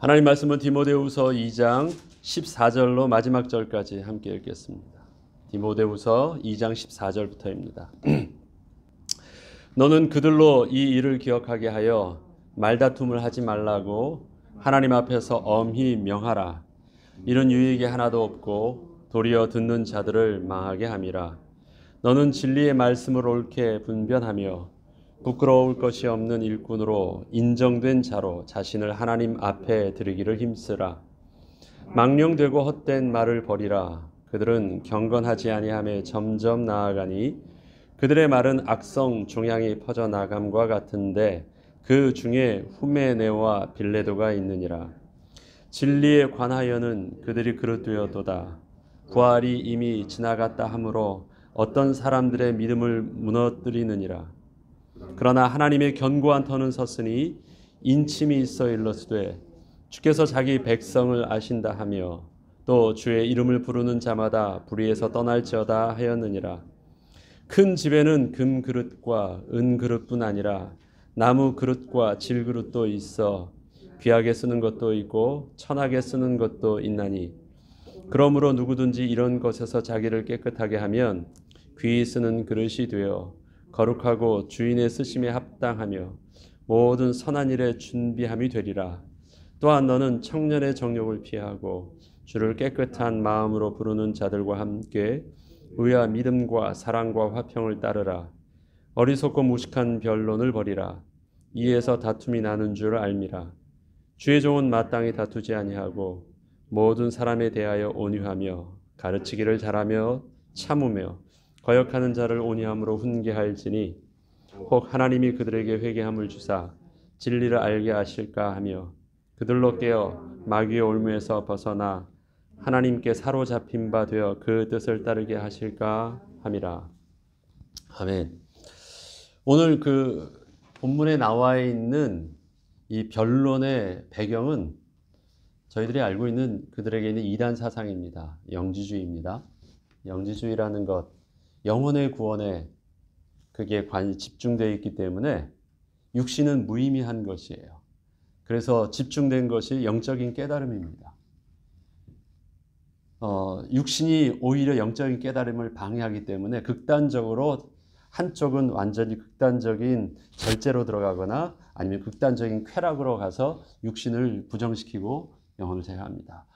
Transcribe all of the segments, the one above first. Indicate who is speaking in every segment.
Speaker 1: 하나님 말씀은 디모데후서 2장 14절로 마지막 절까지 함께 읽겠습니다. 디모데후서 2장 14절부터입니다. 너는 그들로 이 일을 기억하게 하여 말다툼을 하지 말라고 하나님 앞에서 엄히 명하라. 이런 유익이 하나도 없고 도리어 듣는 자들을 망하게 함이라. 너는 진리의 말씀을 옳게 분별하며 부끄러울 것이 없는 일꾼으로 인정된 자로 자신을 하나님 앞에 드리기를 힘쓰라. 망령되고 헛된 말을 버리라. 그들은 경건하지 아니하며 점점 나아가니 그들의 말은 악성 종양이 퍼져나감과 같은데 그 중에 후메네와 빌레도가 있느니라. 진리에 관하여는 그들이 그릇되었도다. 부활이 이미 지나갔다 하므로 어떤 사람들의 믿음을 무너뜨리느니라. 그러나 하나님의 견고한 터는 섰으니 인침이 있어 일러스되 주께서 자기 백성을 아신다 하며 또 주의 이름을 부르는 자마다 불의에서 떠날지어다 하였느니라. 큰 집에는 금 그릇과 은 그릇뿐 아니라 나무 그릇과 질 그릇도 있어 귀하게 쓰는 것도 있고 천하게 쓰는 것도 있나니 그러므로 누구든지 이런 것에서 자기를 깨끗하게 하면 귀히 쓰는 그릇이 되어 거룩하고 주인의 쓰심에 합당하며 모든 선한 일에 준비함이 되리라. 또한 너는 청년의 정욕을 피하고 주를 깨끗한 마음으로 부르는 자들과 함께 의와 믿음과 사랑과 화평을 따르라. 어리석고 무식한 변론을 버리라. 이에서 다툼이 나는 줄 알미라. 주의 종은 마땅히 다투지 아니하고 모든 사람에 대하여 온유하며 가르치기를 잘하며 참으며 거역하는 자를 온유함으로 훈계할지니 혹 하나님이 그들에게 회개함을 주사 진리를 알게 하실까 하며 그들로 깨어 마귀의 올무에서 벗어나 하나님께 사로잡힌 바 되어 그 뜻을 따르게 하실까 함이라. 아멘. 오늘 그 본문에 나와 있는 이 변론의 배경은 저희들이 알고 있는 그들에게는 이단 사상입니다. 영지주의입니다. 영지주의라는 것, 영혼의 구원에 그게 집중되어 있기 때문에 육신은 무의미한 것이에요. 그래서 집중된 것이 영적인 깨달음입니다. 육신이 오히려 영적인 깨달음을 방해하기 때문에 극단적으로 한쪽은 완전히 극단적인 절제로 들어가거나 아니면 극단적인 쾌락으로 가서 육신을 부정시키고 영혼을 제어합니다.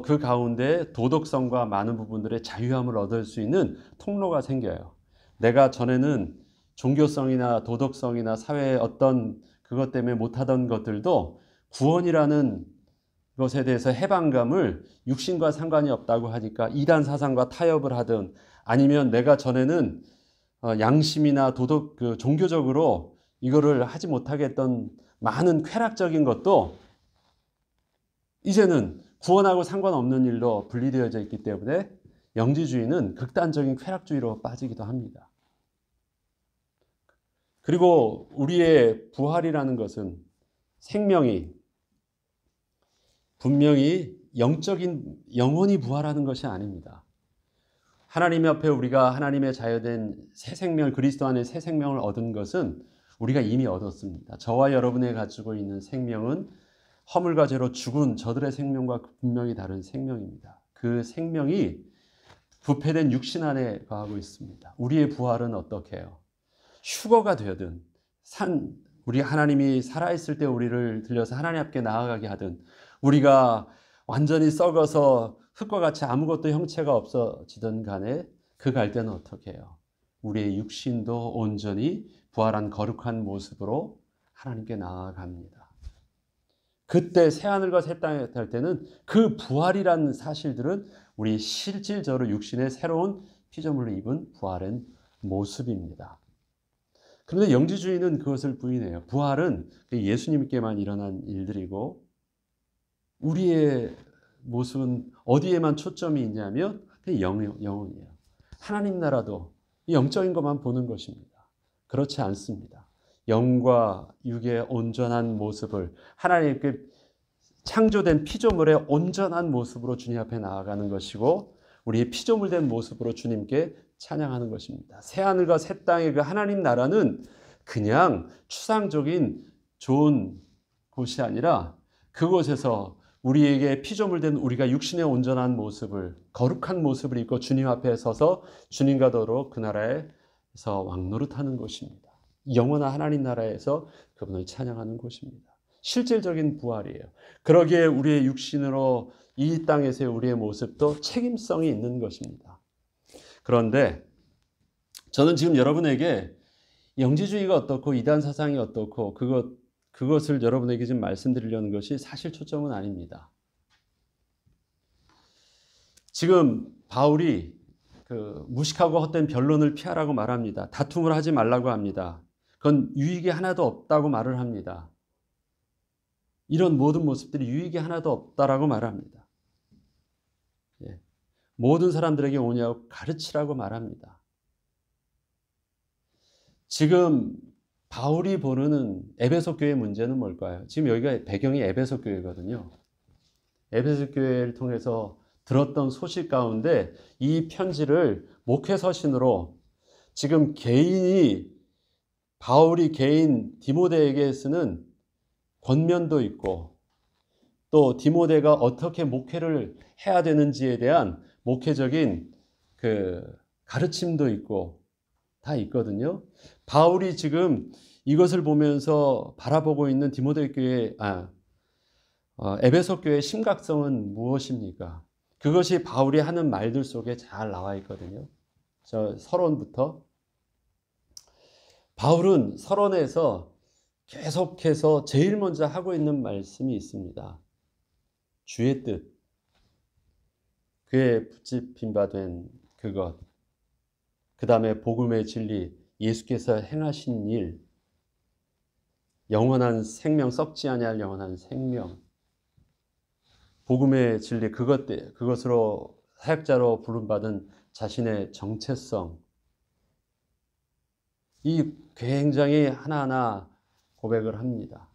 Speaker 1: 그 가운데 도덕성과 많은 부분들의 자유함을 얻을 수 있는 통로가 생겨요. 내가 전에는 종교성이나 도덕성이나 사회의 어떤 그것 때문에 못하던 것들도 구원이라는 것에 대해서 해방감을 육신과 상관이 없다고 하니까 이단 사상과 타협을 하든 아니면 내가 전에는 양심이나 도덕, 종교적으로 이거를 하지 못하게 했던 많은 쾌락적인 것도 이제는 구원하고 상관없는 일로 분리되어져 있기 때문에 영지주의는 극단적인 쾌락주의로 빠지기도 합니다. 그리고 우리의 부활이라는 것은 생명이 분명히 영혼이 부활하는 것이 아닙니다. 하나님 앞에 우리가 하나님의 자유된 새 생명, 그리스도 안에 새 생명을 얻은 것은 우리가 이미 얻었습니다. 저와 여러분이 가지고 있는 생명은 허물과 죄로 죽은 저들의 생명과 분명히 다른 생명입니다. 그 생명이 부패된 육신 안에 거하고 있습니다. 우리의 부활은 어떻게 해요? 휴거가 되든 우리 하나님이 살아있을 때 우리를 들려서 하나님 앞에 나아가게 하든 우리가 완전히 썩어서 흙과 같이 아무것도 형체가 없어지든 간에 그 갈 때는 어떻게 해요? 우리의 육신도 온전히 부활한 거룩한 모습으로 하나님께 나아갑니다. 그때 새하늘과 새 땅에 갈 때는 그 부활이라는 사실들은 우리 실질적으로 육신의 새로운 피조물을 입은 부활의 모습입니다. 그런데 영지주의는 그것을 부인해요. 부활은 예수님께만 일어난 일들이고 우리의 모습은 어디에만 초점이 있냐면 영혼이에요. 하나님 나라도 영적인 것만 보는 것입니다. 그렇지 않습니다. 영과 육의 온전한 모습을 하나님께 창조된 피조물의 온전한 모습으로 주님 앞에 나아가는 것이고 우리의 피조물된 모습으로 주님께 찬양하는 것입니다. 새하늘과 새 땅의 그 하나님 나라는 그냥 추상적인 좋은 곳이 아니라 그곳에서 우리에게 피조물된 우리가 육신의 온전한 모습을, 거룩한 모습을 입고 주님 앞에 서서 주님과 더불어 그 나라에서 왕노릇하는 곳입니다. 영원한 하나님 나라에서 그분을 찬양하는 곳입니다. 실질적인 부활이에요. 그러기에 우리의 육신으로 이 땅에서의 우리의 모습도 책임성이 있는 것입니다. 그런데 저는 지금 여러분에게 영지주의가 어떻고 이단 사상이 어떻고 그것을 여러분에게 지금 말씀드리려는 것이 사실 초점은 아닙니다. 지금 바울이 무식하고 헛된 변론을 피하라고 말합니다. 다툼을 하지 말라고 합니다. 그건 유익이 하나도 없다고 말을 합니다. 이런 모든 모습들이 유익이 하나도 없다라고 말합니다. 예. 모든 사람들에게 오냐고 가르치라고 말합니다. 지금 바울이 보는 에베소 교회의 문제는 뭘까요? 지금 여기가 배경이 에베소 교회거든요. 에베소 교회를 통해서 들었던 소식 가운데 이 편지를 목회 서신으로 지금 바울이 개인 디모데에게 쓰는 권면도 있고 또 디모데가 어떻게 목회를 해야 되는지에 대한 목회적인 가르침도 있고 다 있거든요. 바울이 지금 이것을 보면서 바라보고 있는 에베소 교회의 심각성은 무엇입니까? 그것이 바울이 하는 말들 속에 잘 나와 있거든요. 저 서론부터. 바울은 서론에서 계속해서 제일 먼저 하고 있는 말씀이 있습니다. 주의 뜻, 그의 붙잡힌 바 된 그것, 그 다음에 복음의 진리, 예수께서 행하신 일, 영원한 생명, 썩지 아니할 영원한 생명, 복음의 진리, 그것으로 사역자로 부름받은 자신의 정체성, 이 굉장히 하나하나 고백을 합니다.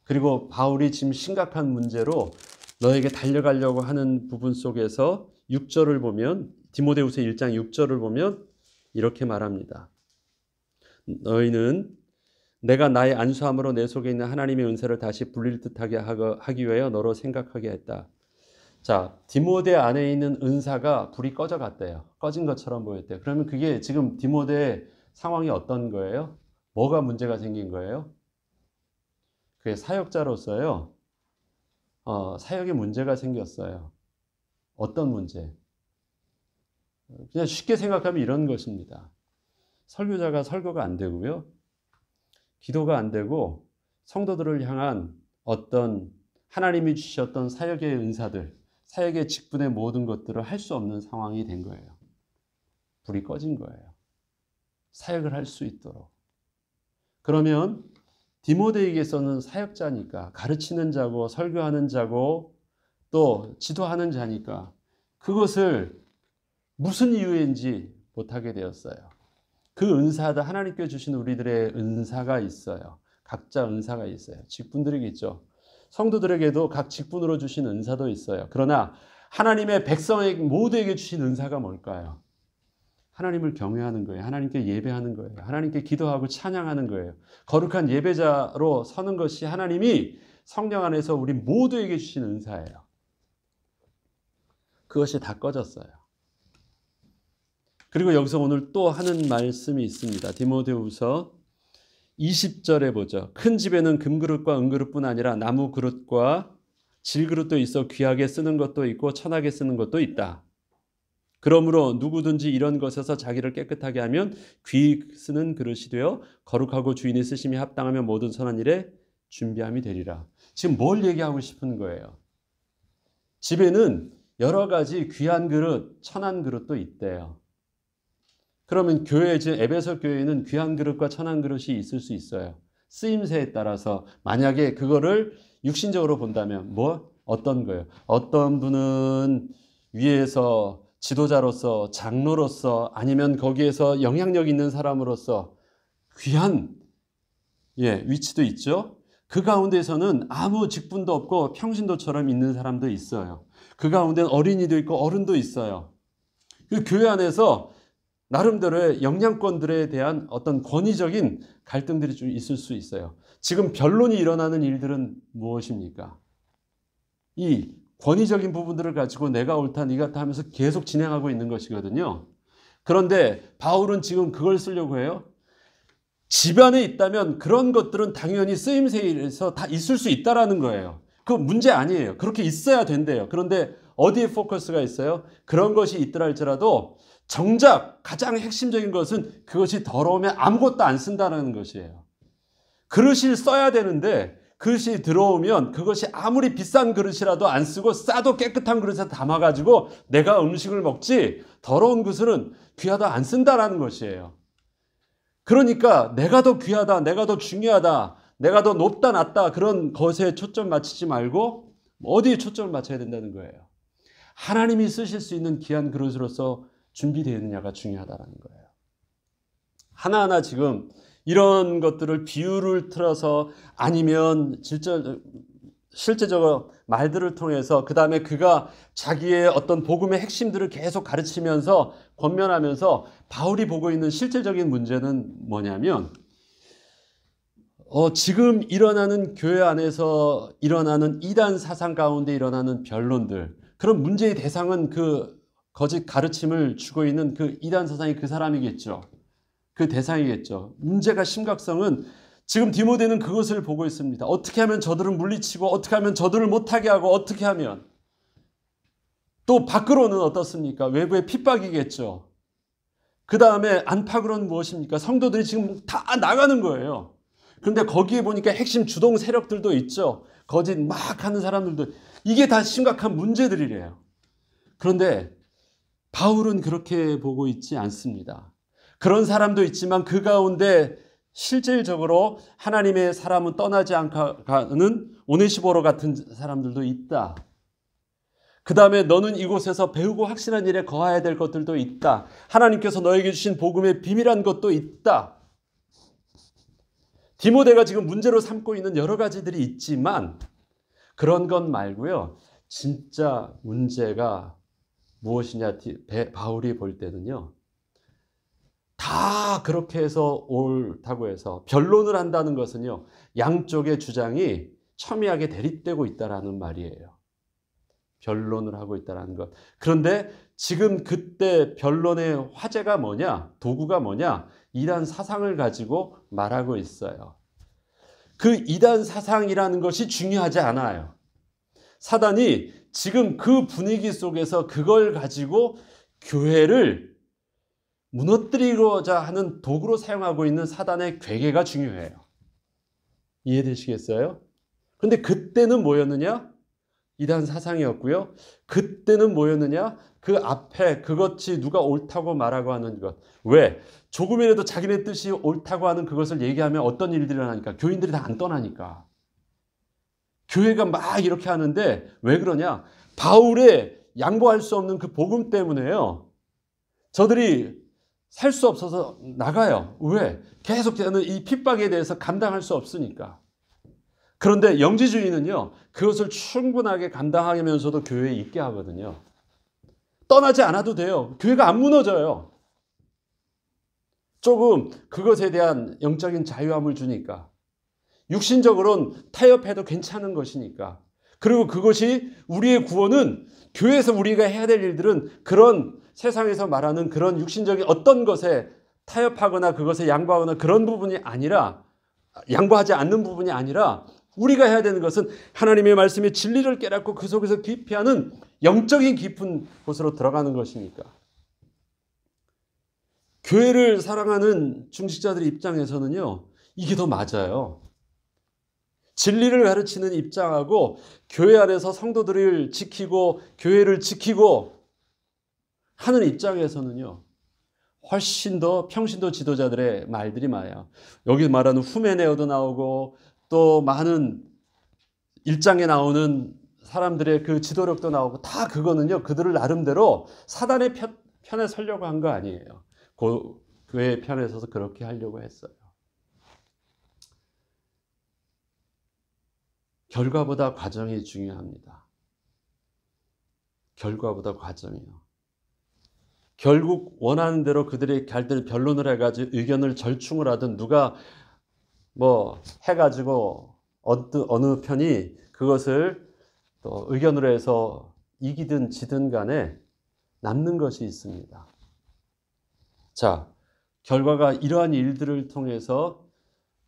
Speaker 1: 그리고 바울이 지금 심각한 문제로 너에게 달려가려고 하는 부분 속에서 6절을 보면, 디모데후서 1장 6절을 보면 이렇게 말합니다. 너희는 내가 나의 안수함으로 내 속에 있는 하나님의 은사를 다시 불릴 듯하게 하기 위하여 너로 생각하게 했다. 자, 디모데 안에 있는 은사가 불이 꺼져갔대요. 꺼진 것처럼 보였대요. 그러면 그게 지금 디모데의 상황이 어떤 거예요? 뭐가 문제가 생긴 거예요? 그게 사역자로서요. 사역에 문제가 생겼어요. 어떤 문제? 그냥 쉽게 생각하면 이런 것입니다. 설교자가 설교가 안 되고요. 기도가 안 되고 성도들을 향한 어떤 하나님이 주셨던 사역의 은사들, 사역의 직분의 모든 것들을 할 수 없는 상황이 된 거예요. 불이 꺼진 거예요. 사역을 할 수 있도록. 그러면 디모데에게서는 사역자니까, 가르치는 자고 설교하는 자고 또 지도하는 자니까 그것을 무슨 이유인지 못하게 되었어요. 그 은사다, 하나님께 주신 우리들의 은사가 있어요. 각자 은사가 있어요. 직분들이 있죠. 성도들에게도 각 직분으로 주신 은사도 있어요. 그러나 하나님의 백성에게 모두에게 주신 은사가 뭘까요? 하나님을 경외하는 거예요. 하나님께 예배하는 거예요. 하나님께 기도하고 찬양하는 거예요. 거룩한 예배자로 서는 것이 하나님이 성령 안에서 우리 모두에게 주신 은사예요. 그것이 다 꺼졌어요. 그리고 여기서 오늘 또 하는 말씀이 있습니다. 디모데후서 20절에 보죠. 큰 집에는 금그릇과 은그릇뿐 아니라 나무 그릇과 질그릇도 있어 귀하게 쓰는 것도 있고 천하게 쓰는 것도 있다. 그러므로 누구든지 이런 것에서 자기를 깨끗하게 하면 귀 쓰는 그릇이 되어 거룩하고 주인의 쓰심이 합당하면 모든 선한 일에 준비함이 되리라. 지금 뭘 얘기하고 싶은 거예요? 집에는 여러 가지 귀한 그릇, 천한 그릇도 있대요. 그러면 지금 에베소 교회에는 귀한 그릇과 천한 그릇이 있을 수 있어요. 쓰임새에 따라서 만약에 그거를 육신적으로 본다면 어떤 거예요? 어떤 분은 위에서 지도자로서, 장로로서, 아니면 거기에서 영향력 있는 사람으로서 귀한 위치도 있죠. 그 가운데서는 아무 직분도 없고 평신도처럼 있는 사람도 있어요. 그 가운데는 어린이도 있고 어른도 있어요. 그 교회 안에서 나름대로의 영향권들에 대한 어떤 권위적인 갈등들이 좀 있을 수 있어요. 지금 변론이 일어나는 일들은 무엇입니까? 이 권위적인 부분들을 가지고 내가 옳다, 네가 옳다 하면서 계속 진행하고 있는 것이거든요. 그런데 바울은 지금 그걸 쓰려고 해요. 집안에 있다면 그런 것들은 당연히 쓰임새에서 다 있을 수 있다라는 거예요. 그거 문제 아니에요. 그렇게 있어야 된대요. 그런데 어디에 포커스가 있어요? 그런 것이 있더라 할지라도 정작 가장 핵심적인 것은 그것이 더러우면 아무것도 안 쓴다는 것이에요. 그릇을 써야 되는데 그릇이 들어오면 그것이 아무리 비싼 그릇이라도 안 쓰고 싸도 깨끗한 그릇에 담아가지고 내가 음식을 먹지 더러운 그릇은 귀하다 안 쓴다라는 것이에요. 그러니까 내가 더 귀하다, 내가 더 중요하다, 내가 더 높다 낮다 그런 것에 초점 맞추지 말고 어디에 초점을 맞춰야 된다는 거예요. 하나님이 쓰실 수 있는 귀한 그릇으로서 준비되어 있느냐가 중요하다는 거예요. 하나하나 지금 이런 것들을 비유를 틀어서 아니면 실제적으로 말들을 통해서 그 다음에 그가 자기의 어떤 복음의 핵심들을 계속 가르치면서 권면하면서 바울이 보고 있는 실질적인 문제는 뭐냐면 지금 일어나는 교회 안에서 일어나는 이단 사상 가운데 일어나는 변론들 그런 문제의 대상은 그 거짓 가르침을 주고 있는 그 이단 사상이 그 사람이겠죠. 그 대상이겠죠. 문제가 심각성은 지금 디모데는 그것을 보고 있습니다. 어떻게 하면 저들을 물리치고 어떻게 하면 저들을 못하게 하고 어떻게 하면 또 밖으로는 어떻습니까? 외부의 핍박이겠죠. 그 다음에 안팎으로는 무엇입니까? 성도들이 지금 다 나가는 거예요. 그런데 거기에 보니까 핵심 주동 세력들도 있죠. 거짓 막 하는 사람들도 이게 다 심각한 문제들이래요. 그런데 바울은 그렇게 보고 있지 않습니다. 그런 사람도 있지만 그 가운데 실질적으로 하나님의 사람은 떠나지 않가는 오네시보로 같은 사람들도 있다. 그 다음에 너는 이곳에서 배우고 확신한 일에 거해야 될 것들도 있다. 하나님께서 너에게 주신 복음의 비밀한 것도 있다. 디모데가 지금 문제로 삼고 있는 여러 가지들이 있지만 그런 것 말고요. 진짜 문제가 무엇이냐 바울이 볼 때는요. 다 그렇게 해서 옳다고 해서 변론을 한다는 것은요. 양쪽의 주장이 첨예하게 대립되고 있다는 말이에요. 변론을 하고 있다는 것. 그런데 지금 그때 변론의 화제가 뭐냐? 도구가 뭐냐? 이단 사상을 가지고 말하고 있어요. 그 이단 사상이라는 것이 중요하지 않아요. 사단이 지금 그 분위기 속에서 그걸 가지고 교회를 무너뜨리고자 하는 도구로 사용하고 있는 사단의 괴계가 중요해요. 이해되시겠어요? 그런데 그때는 뭐였느냐? 이단 사상이었고요. 그때는 뭐였느냐? 그 앞에 그것이 누가 옳다고 말하고 하는 것. 왜? 조금이라도 자기네 뜻이 옳다고 하는 그것을 얘기하면 어떤 일들이 일어나니까? 교인들이 다 안 떠나니까. 교회가 막 이렇게 하는데 왜 그러냐? 바울의 양보할 수 없는 그 복음 때문에요. 저들이 살 수 없어서 나가요. 왜? 계속되는 이 핍박에 대해서 감당할 수 없으니까. 그런데 영지주의는요. 그것을 충분하게 감당하면서도 교회에 있게 하거든요. 떠나지 않아도 돼요. 교회가 안 무너져요. 조금 그것에 대한 영적인 자유함을 주니까. 육신적으로는 타협해도 괜찮은 것이니까. 그리고 그것이 우리의 구원은 교회에서 우리가 해야 될 일들은 그런 세상에서 말하는 그런 육신적인 어떤 것에 타협하거나 그것에 양보하거나 그런 부분이 아니라 양보하지 않는 부분이 아니라 우리가 해야 되는 것은 하나님의 말씀의 진리를 깨닫고 그 속에서 깊이 하는 영적인 깊은 곳으로 들어가는 것이니까. 교회를 사랑하는 중직자들의 입장에서는요. 이게 더 맞아요. 진리를 가르치는 입장하고 교회 안에서 성도들을 지키고 교회를 지키고 하는 입장에서는요. 훨씬 더 평신도 지도자들의 말들이 많아요. 여기 말하는 후메네오도 나오고 또 많은 일장에 나오는 사람들의 그 지도력도 나오고 다 그거는요. 그들을 나름대로 사단의 편에 서려고 한 거 아니에요. 교회의 편에 서서 그렇게 하려고 했어요. 결과보다 과정이 중요합니다. 결과보다 과정이요. 결국 원하는 대로 그들이 갈 때는 변론을 해가지고 의견을 절충을 하든 누가 뭐 해가지고 어느 편이 그것을 또 의견으로 해서 이기든 지든 간에 남는 것이 있습니다. 자, 결과가 이러한 일들을 통해서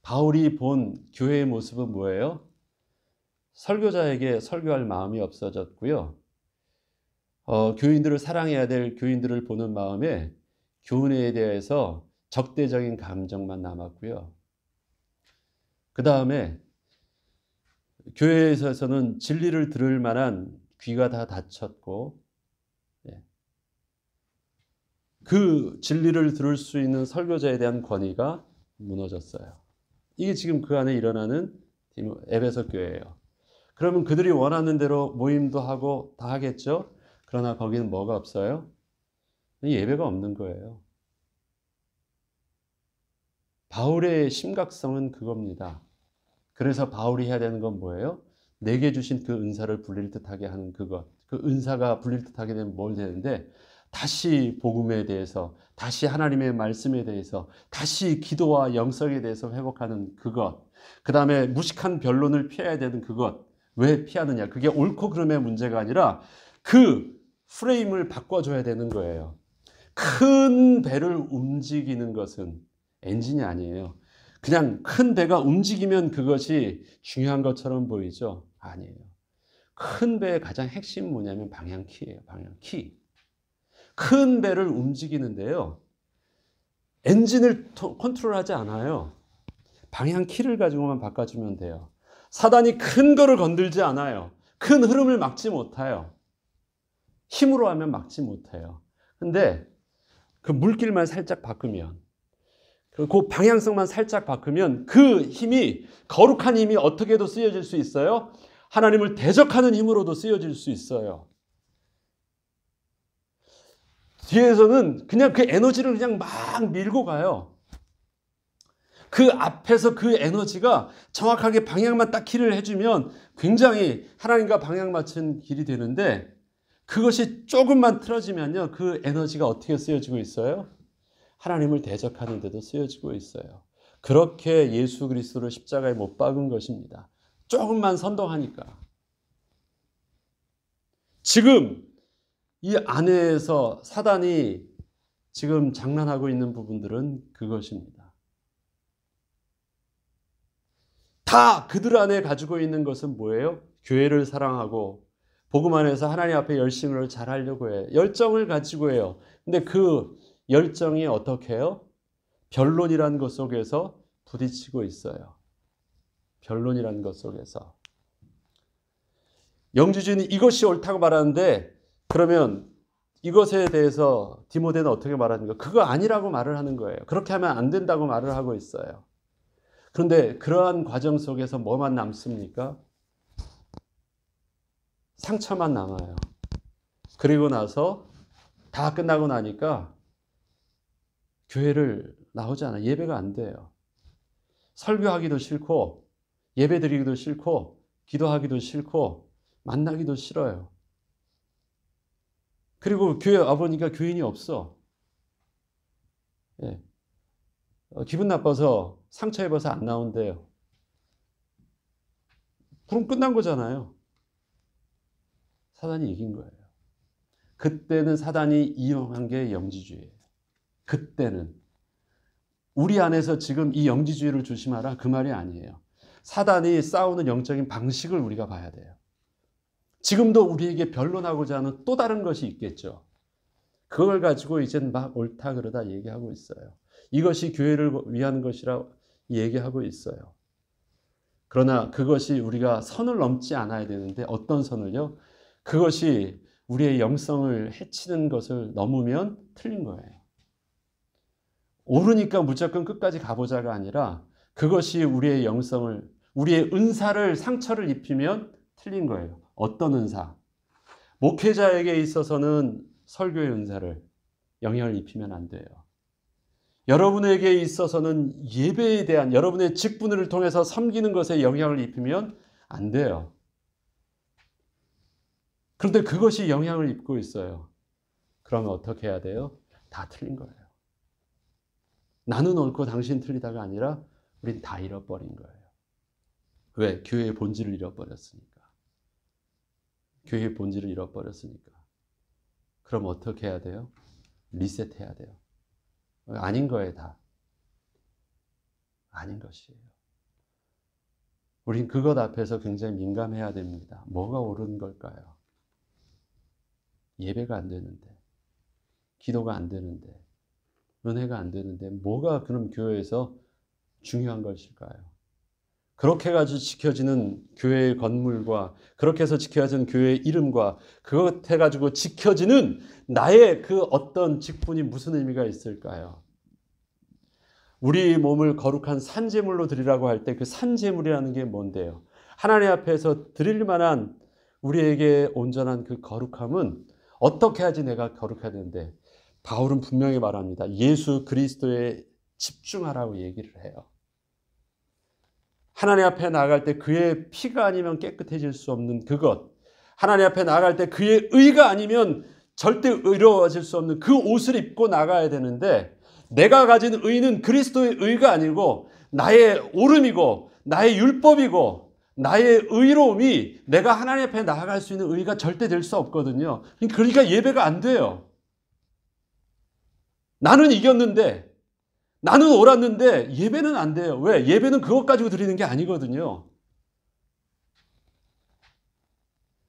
Speaker 1: 바울이 본 교회의 모습은 뭐예요? 설교자에게 설교할 마음이 없어졌고요. 교인들을 사랑해야 될 교인들을 보는 마음에 교훈에 대해서 적대적인 감정만 남았고요. 그 다음에 교회에서는 진리를 들을 만한 귀가 다 닫혔고, 그 진리를 들을 수 있는 설교자에 대한 권위가 무너졌어요. 이게 지금 그 안에 일어나는 에베소 교회예요. 그러면 그들이 원하는 대로 모임도 하고 다 하겠죠. 그러나 거기는 뭐가 없어요? 예배가 없는 거예요. 바울의 심각성은 그겁니다. 그래서 바울이 해야 되는 건 뭐예요? 내게 주신 그 은사를 불릴 듯하게 하는 그것. 그 은사가 불릴 듯하게 되면 뭘 되는데, 다시 복음에 대해서, 다시 하나님의 말씀에 대해서, 다시 기도와 영성에 대해서 회복하는 그것. 그 다음에 무식한 변론을 피해야 되는 그것. 왜 피하느냐? 그게 옳고 그름의 문제가 아니라 그 프레임을 바꿔줘야 되는 거예요. 큰 배를 움직이는 것은 엔진이 아니에요. 그냥 큰 배가 움직이면 그것이 중요한 것처럼 보이죠? 아니에요. 큰 배의 가장 핵심 뭐냐면 방향키예요. 방향키. 큰 배를 움직이는데요, 엔진을 컨트롤하지 않아요. 방향키를 가지고만 바꿔주면 돼요. 사단이 큰 거를 건들지 않아요. 큰 흐름을 막지 못해요. 힘으로 하면 막지 못해요. 근데 그 물길만 살짝 바꾸면, 그 방향성만 살짝 바꾸면 그 힘이, 거룩한 힘이 어떻게도 쓰여질 수 있어요? 하나님을 대적하는 힘으로도 쓰여질 수 있어요. 뒤에서는 그냥 그 에너지를 그냥 막 밀고 가요. 그 앞에서 그 에너지가 정확하게 방향만 딱 키를 해주면 굉장히 하나님과 방향 맞춘 길이 되는데, 그것이 조금만 틀어지면요, 그 에너지가 어떻게 쓰여지고 있어요? 하나님을 대적하는 데도 쓰여지고 있어요. 그렇게 예수 그리스도를 십자가에 못 박은 것입니다. 조금만 선동하니까. 지금 이 안에서 사단이 지금 장난하고 있는 부분들은 그것입니다. 다 그들 안에 가지고 있는 것은 뭐예요? 교회를 사랑하고 복음 안에서 하나님 앞에 열심을 잘하려고 해요. 열정을 가지고 해요. 근데 그 열정이 어떻게 해요? 변론이라는 것 속에서 부딪히고 있어요. 변론이라는 것 속에서. 영주주의는 이것이 옳다고 말하는데, 그러면 이것에 대해서 디모데는 어떻게 말하는가? 그거 아니라고 말을 하는 거예요. 그렇게 하면 안 된다고 말을 하고 있어요. 그런데 그러한 과정 속에서 뭐만 남습니까? 상처만 남아요. 그리고 나서 다 끝나고 나니까 교회를 나오지 않아요. 예배가 안 돼요. 설교하기도 싫고, 예배 드리기도 싫고, 기도하기도 싫고, 만나기도 싫어요. 그리고 교회 와보니까 교인이 없어. 예. 기분 나빠서 상처 입어서 안 나온대요. 그럼 끝난 거잖아요. 사단이 이긴 거예요. 그때는 사단이 이용한 게 영지주의예요. 그때는. 우리 안에서 지금 이 영지주의를 조심하라, 그 말이 아니에요. 사단이 싸우는 영적인 방식을 우리가 봐야 돼요. 지금도 우리에게 변론하고자 하는 또 다른 것이 있겠죠. 그걸 가지고 이젠 막 옳다 그러다 얘기하고 있어요. 이것이 교회를 위한 것이라 얘기하고 있어요. 그러나 그것이 우리가 선을 넘지 않아야 되는데, 어떤 선을요? 그것이 우리의 영성을 해치는 것을 넘으면 틀린 거예요. 오르니까 무조건 끝까지 가보자가 아니라, 그것이 우리의 영성을, 우리의 은사를 상처를 입히면 틀린 거예요. 어떤 은사? 목회자에게 있어서는 설교의 은사를 영향을 입히면 안 돼요. 여러분에게 있어서는 예배에 대한 여러분의 직분을 통해서 섬기는 것에 영향을 입히면 안 돼요. 그런데 그것이 영향을 입고 있어요. 그러면 어떻게 해야 돼요? 다 틀린 거예요. 나는 옳고 당신 틀리다가 아니라 우린 다 잃어버린 거예요. 왜? 교회의 본질을 잃어버렸으니까. 교회의 본질을 잃어버렸으니까. 그럼 어떻게 해야 돼요? 리셋해야 돼요. 아닌 거예요, 다. 아닌 것이에요. 우린 그것 앞에서 굉장히 민감해야 됩니다. 뭐가 옳은 걸까요? 예배가 안 되는데, 기도가 안 되는데, 은혜가 안 되는데, 뭐가 그럼 교회에서 중요한 것일까요? 그렇게 해가지고 지켜지는 교회의 건물과, 그렇게 해서 지켜지는 교회의 이름과, 그것 해가지고 지켜지는 나의 그 어떤 직분이 무슨 의미가 있을까요? 우리 몸을 거룩한 산제물로 드리라고 할 때 그 산제물이라는 게 뭔데요? 하나님 앞에서 드릴 만한 우리에게 온전한 그 거룩함은 어떻게 해야지 내가 거룩해야 되는데, 바울은 분명히 말합니다. 예수 그리스도에 집중하라고 얘기를 해요. 하나님 앞에 나아갈 때 그의 피가 아니면 깨끗해질 수 없는 그것, 하나님 앞에 나아갈 때 그의 의가 아니면 절대 의로워질 수 없는 그 옷을 입고 나가야 되는데, 내가 가진 의는 그리스도의 의가 아니고 나의 옳음이고 나의 율법이고 나의 의로움이 내가 하나님 앞에 나아갈 수 있는 의가 절대 될 수 없거든요. 그러니까 예배가 안 돼요. 나는 이겼는데, 나는 옳았는데 예배는 안 돼요. 왜? 예배는 그것 가지고 드리는 게 아니거든요.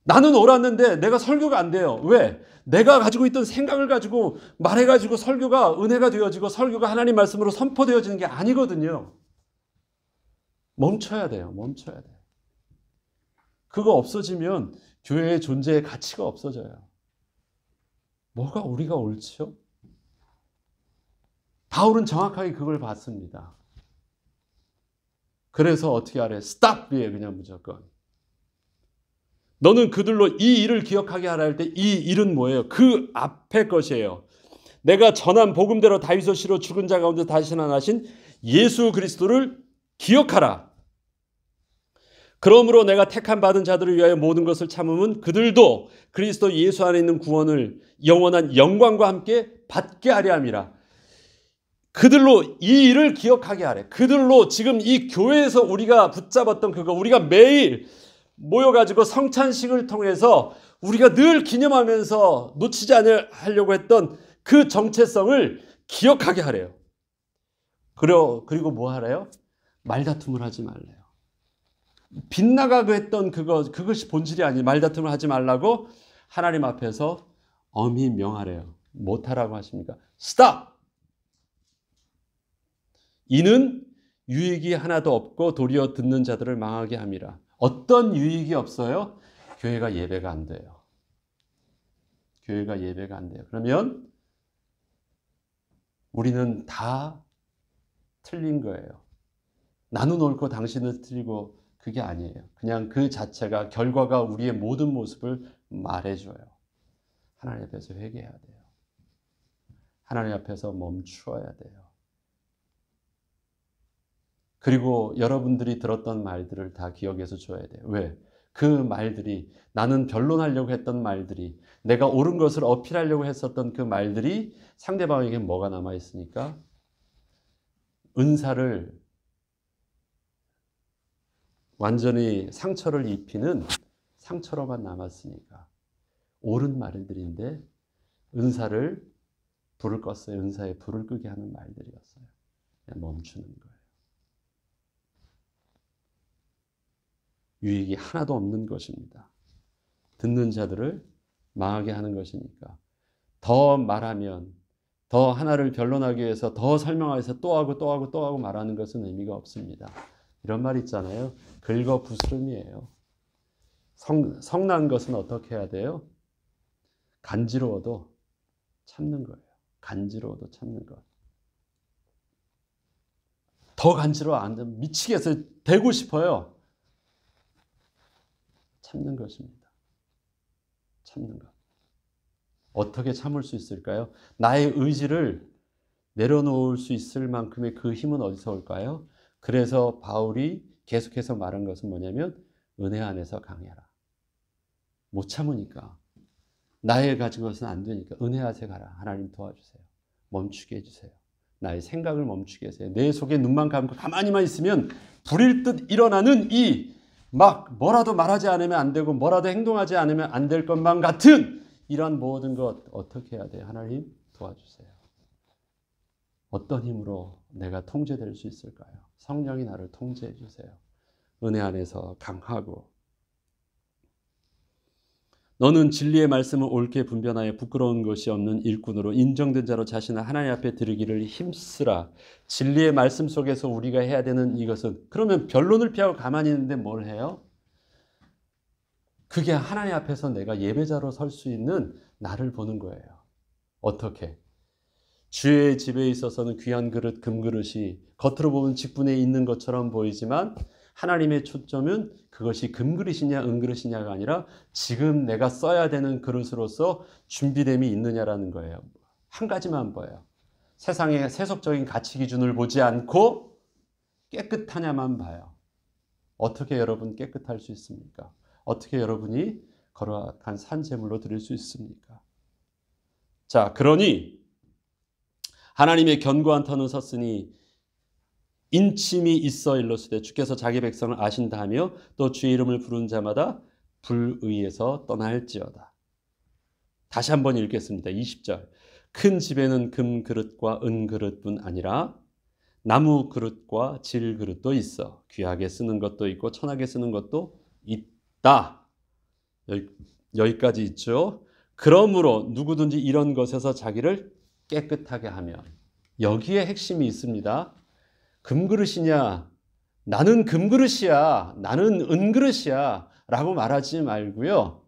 Speaker 1: 나는 옳았는데 내가 설교가 안 돼요. 왜? 내가 가지고 있던 생각을 가지고 말해가지고 설교가 은혜가 되어지고 설교가 하나님 말씀으로 선포되어지는 게 아니거든요. 멈춰야 돼요. 멈춰야 돼요. 그거 없어지면 교회의 존재의 가치가 없어져요. 뭐가 우리가 옳죠? 바울은 정확하게 그걸 봤습니다. 그래서 어떻게 하래? stop이에요. 그냥 무조건. 너는 그들로 이 일을 기억하게 하라 할 때 이 일은 뭐예요? 그 앞에 것이에요. 내가 전한 복음대로 다윗의 씨로 죽은 자 가운데 다시 살아나신 예수 그리스도를 기억하라. 그러므로 내가 택한 받은 자들을 위하여 모든 것을 참음은 그들도 그리스도 예수 안에 있는 구원을 영원한 영광과 함께 받게 하려 함이라. 그들로 이 일을 기억하게 하래. 그들로 지금 이 교회에서 우리가 붙잡았던 그거, 우리가 매일 모여가지고 성찬식을 통해서 우리가 늘 기념하면서 놓치지 않으려고 했던 그 정체성을 기억하게 하래요. 그리고 뭐 하래요? 말다툼을 하지 말래요. 빗나가고 했던 그것이 본질이 아닌 말다툼을 하지 말라고 하나님 앞에서 엄히 명하래요. 못하라고 하십니까? Stop! 이는 유익이 하나도 없고 도리어 듣는 자들을 망하게 함이라. 어떤 유익이 없어요? 교회가 예배가 안 돼요. 교회가 예배가 안 돼요. 그러면 우리는 다 틀린 거예요. 나는 옳고 당신은 틀리고 그게 아니에요. 그냥 그 자체가 결과가 우리의 모든 모습을 말해줘요. 하나님 앞에서 회개해야 돼요. 하나님 앞에서 멈추어야 돼요. 그리고 여러분들이 들었던 말들을 다 기억해서 줘야 돼요. 왜? 그 말들이, 나는 변론하려고 했던 말들이, 내가 옳은 것을 어필하려고 했었던 그 말들이 상대방에게 뭐가 남아있으니까? 은사를 완전히 상처를 입히는 상처로만 남았으니까. 옳은 말들인데 은사를 불을 껐어요. 은사에 불을 끄게 하는 말들이었어요. 그냥 멈추는 거예요. 유익이 하나도 없는 것입니다. 듣는 자들을 망하게 하는 것이니까. 더 말하면, 더 하나를 변론하기 위해서 더 설명해서 또 하고 말하는 것은 의미가 없습니다. 이런 말 있잖아요. 긁어 부스럼이에요. 성난 것은 어떻게 해야 돼요? 간지러워도 참는 거예요. 간지러워도 참는 것. 더 간지러워 안 되면 미치겠어요. 되고 싶어요. 참는 것입니다. 참는 것. 어떻게 참을 수 있을까요? 나의 의지를 내려놓을 수 있을 만큼의 그 힘은 어디서 올까요? 그래서 바울이 계속해서 말한 것은 뭐냐면 은혜 안에서 강해라. 못 참으니까. 나의 가진 것은 안 되니까 은혜 안에 가라. 하나님 도와주세요. 멈추게 해주세요. 나의 생각을 멈추게 하세요. 내 속에 눈만 감고 가만히만 있으면 불일 듯 일어나는 이 막 뭐라도 말하지 않으면 안 되고 뭐라도 행동하지 않으면 안 될 것만 같은 이러한 모든 것 어떻게 해야 돼요? 하나님 도와주세요. 어떤 힘으로 내가 통제될 수 있을까요? 성령이 나를 통제해 주세요. 은혜 안에서 강하고 너는 진리의 말씀을 옳게 분별하여 부끄러운 것이 없는 일꾼으로 인정된 자로 자신을 하나님 앞에 드리기를 힘쓰라. 진리의 말씀 속에서 우리가 해야 되는 이것은 그러면 변론을 피하고 가만히 있는데 뭘 해요? 그게 하나님 앞에서 내가 예배자로 설 수 있는 나를 보는 거예요. 어떻게? 주의 집에 있어서는 귀한 그릇, 금그릇이 겉으로 보면 직분에 있는 것처럼 보이지만 하나님의 초점은 그것이 금그릇이냐 은그릇이냐가 아니라 지금 내가 써야 되는 그릇으로서 준비됨이 있느냐라는 거예요. 한 가지만 봐요. 세상의 세속적인 가치 기준을 보지 않고 깨끗하냐만 봐요. 어떻게 여러분 깨끗할 수 있습니까? 어떻게 여러분이 거룩한 산제물로 드릴 수 있습니까? 자, 그러니 하나님의 견고한 터는 섰으니 인침이 있어 일러스되 주께서 자기 백성을 아신다 하며 또 주의 이름을 부르는 자마다 불의에서 떠날지어다. 다시 한번 읽겠습니다. 20절. 큰 집에는 금 그릇과 은 그릇뿐 아니라 나무 그릇과 질 그릇도 있어 귀하게 쓰는 것도 있고 천하게 쓰는 것도 있다. 여기까지 있죠. 그러므로 누구든지 이런 것에서 자기를 깨끗하게 하면 여기에 핵심이 있습니다. 금그릇이냐 나는 금그릇이야 나는 은그릇이야 라고 말하지 말고요.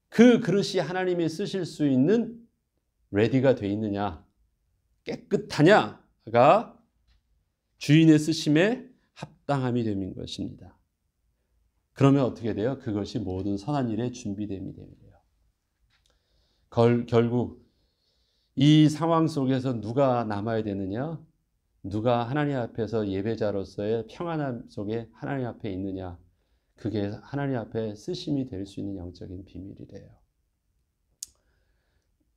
Speaker 1: 그 그릇이 하나님이 쓰실 수 있는 레디가 돼 있느냐 깨끗하냐가 주인의 쓰심에 합당함이 되는 것입니다. 그러면 어떻게 돼요? 그것이 모든 선한 일에 준비됨이 돼요. 결국 이 상황 속에서 누가 남아야 되느냐? 누가 하나님 앞에서 예배자로서의 평안함 속에 하나님 앞에 있느냐? 그게 하나님 앞에 쓰심이 될 수 있는 영적인 비밀이래요.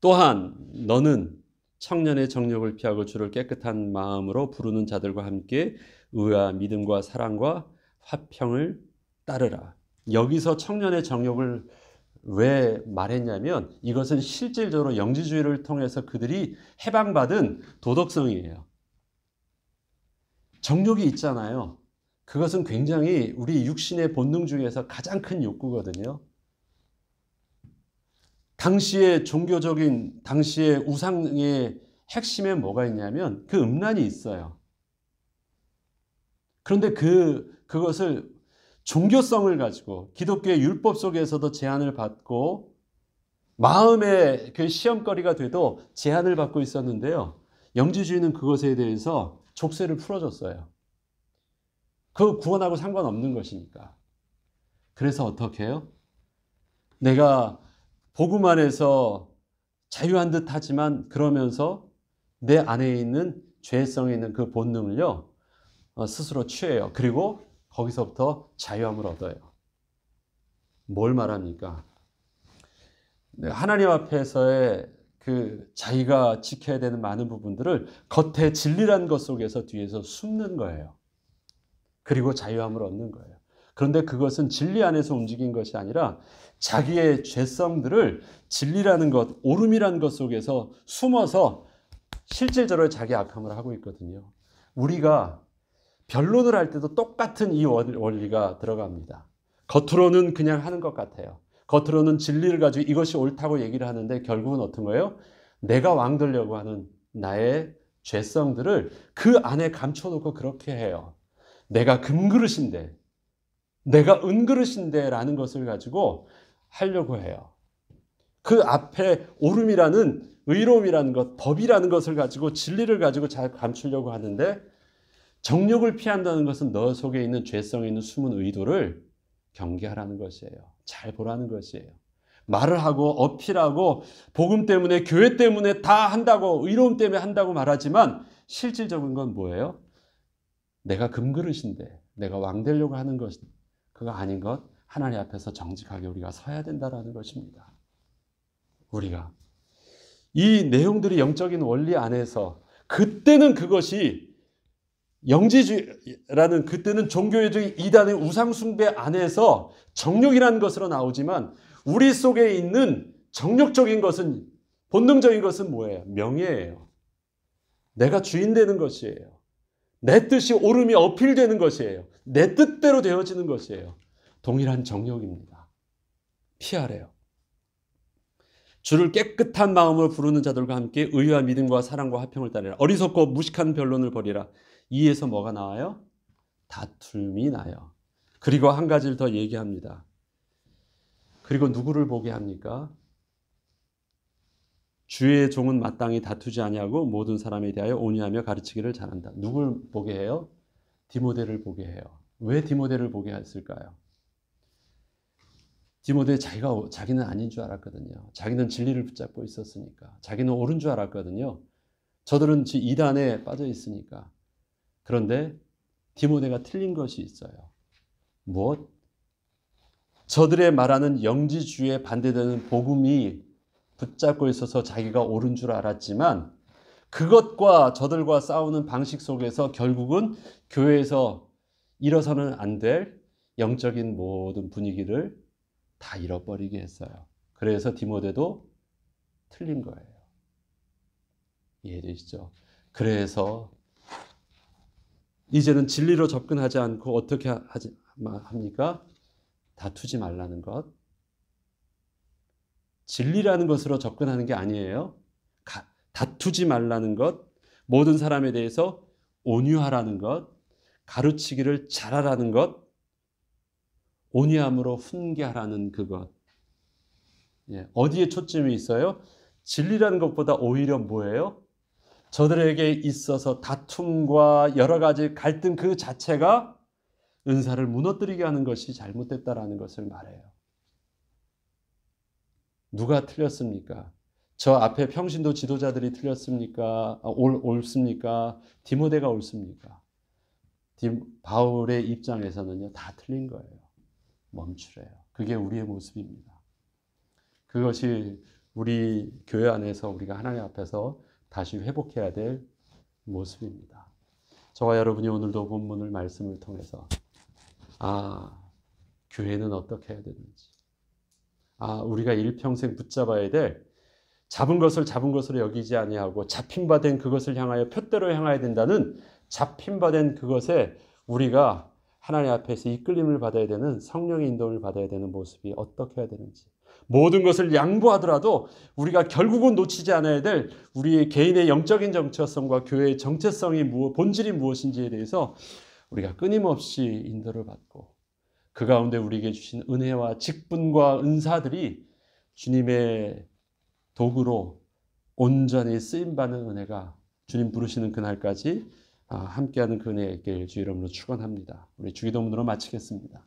Speaker 1: 또한 너는 청년의 정욕을 피하고 주를 깨끗한 마음으로 부르는 자들과 함께 의와 믿음과 사랑과 화평을 따르라. 여기서 청년의 정욕을 왜 말했냐면 이것은 실질적으로 영지주의를 통해서 그들이 해방받은 도덕성이에요. 정욕이 있잖아요. 그것은 굉장히 우리 육신의 본능 중에서 가장 큰 욕구거든요. 당시의 종교적인 당시의 우상의 핵심에 뭐가 있냐면 그 음란이 있어요. 그런데 그것을 종교성을 가지고 기독교의 율법 속에서도 제한을 받고 마음의 그 시험거리가 돼도 제한을 받고 있었는데요. 영지주의는 그것에 대해서 족쇄를 풀어줬어요. 그거 구원하고 상관없는 것이니까. 그래서 어떻게 해요? 내가 복음 안에서 자유한 듯 하지만 그러면서 내 안에 있는 죄성에 있는 그 본능을요 스스로 취해요. 그리고 거기서부터 자유함을 얻어요. 뭘 말합니까? 하나님 앞에서의 그 자기가 지켜야 되는 많은 부분들을 겉에 진리란 것 속에서 뒤에서 숨는 거예요. 그리고 자유함을 얻는 거예요. 그런데 그것은 진리 안에서 움직인 것이 아니라 자기의 죄성들을 진리라는 것, 옳음이라는 것 속에서 숨어서 실질적으로 자기 악함을 하고 있거든요. 우리가 변론을 할 때도 똑같은 이 원리가 들어갑니다. 겉으로는 그냥 하는 것 같아요. 겉으로는 진리를 가지고 이것이 옳다고 얘기를 하는데 결국은 어떤 거예요? 내가 왕되려고 하는 나의 죄성들을 그 안에 감춰놓고 그렇게 해요. 내가 금그릇인데, 내가 은그릇인데 라는 것을 가지고 하려고 해요. 그 앞에 옳음이라는 의로움이라는 것, 법이라는 것을 가지고 진리를 가지고 잘 감추려고 하는데 정욕을 피한다는 것은 너 속에 있는 죄성에 있는 숨은 의도를 경계하라는 것이에요. 잘 보라는 것이에요. 말을 하고 어필하고 복음 때문에 교회 때문에 다 한다고 의로움 때문에 한다고 말하지만 실질적인 건 뭐예요? 내가 금그릇인데 내가 왕 되려고 하는 것 그거 아닌 것 하나님 앞에서 정직하게 우리가 서야 된다는 것입니다. 우리가 이 내용들이 영적인 원리 안에서 그때는 그것이 영지주의라는, 그때는 종교의 이단의 우상숭배 안에서 정욕이라는 것으로 나오지만, 우리 속에 있는 정욕적인 것은, 본능적인 것은 뭐예요? 명예예요. 내가 주인 되는 것이에요. 내 뜻이 옳음이 어필되는 것이에요. 내 뜻대로 되어지는 것이에요. 동일한 정욕입니다. 피하래요. 주를 깨끗한 마음으로 부르는 자들과 함께 의와 믿음과 사랑과 화평을 따르라. 어리석고 무식한 변론을 버리라. 이에서 뭐가 나와요? 다툼이 나요. 그리고 한 가지를 더 얘기합니다. 그리고 누구를 보게 합니까? 주의 종은 마땅히 다투지 아니하고 모든 사람에 대하여 온유하며 가르치기를 잘한다. 누굴 보게 해요? 디모데를 보게 해요. 왜 디모데를 보게 했을까요? 디모데 자기는 아닌 줄 알았거든요. 자기는 진리를 붙잡고 있었으니까. 자기는 옳은 줄 알았거든요. 저들은 이단에 빠져 있으니까. 그런데 디모데가 틀린 것이 있어요. 무엇? 저들의 말하는 영지주의에 반대되는 복음이 붙잡고 있어서 자기가 옳은 줄 알았지만, 그것과 저들과 싸우는 방식 속에서 결국은 교회에서 일어서는 안 될 영적인 모든 분위기를 다 잃어버리게 했어요. 그래서 디모데도 틀린 거예요. 이해되시죠? 그래서 이제는 진리로 접근하지 않고 어떻게 합니까? 다투지 말라는 것. 진리라는 것으로 접근하는 게 아니에요. 다투지 말라는 것, 모든 사람에 대해서 온유하라는 것, 가르치기를 잘하라는 것, 온유함으로 훈계하라는 그것. 어디에 초점이 있어요? 진리라는 것보다 오히려 뭐예요? 저들에게 있어서 다툼과 여러 가지 갈등 그 자체가 은사를 무너뜨리게 하는 것이 잘못됐다라는 것을 말해요. 누가 틀렸습니까? 저 앞에 평신도 지도자들이 틀렸습니까? 옳습니까? 디모데가 옳습니까? 바울의 입장에서는요, 다 틀린 거예요. 멈추래요. 그게 우리의 모습입니다. 그것이 우리 교회 안에서 우리가 하나님 앞에서 다시 회복해야 될 모습입니다. 저와 여러분이 오늘도 본문을 말씀을 통해서 교회는 어떻게 해야 되는지, 우리가 일평생 붙잡아야 될, 잡은 것을 잡은 것으로 여기지 아니하고 잡힌 바 된 그것을 향하여 표대로 향해야 된다는, 잡힌 바 된 그것에 우리가 하나님 앞에서 이끌림을 받아야 되는, 성령의 인도를 받아야 되는 모습이 어떻게 해야 되는지, 모든 것을 양보하더라도 우리가 결국은 놓치지 않아야 될 우리의 개인의 영적인 정체성과 교회의 정체성이 본질이 무엇인지에 대해서 우리가 끊임없이 인도를 받고, 그 가운데 우리에게 주신 은혜와 직분과 은사들이 주님의 도구로 온전히 쓰임받는 은혜가 주님 부르시는 그날까지 함께하는 그 은혜의 길 주 이름으로 축원합니다. 우리 주기도문으로 마치겠습니다.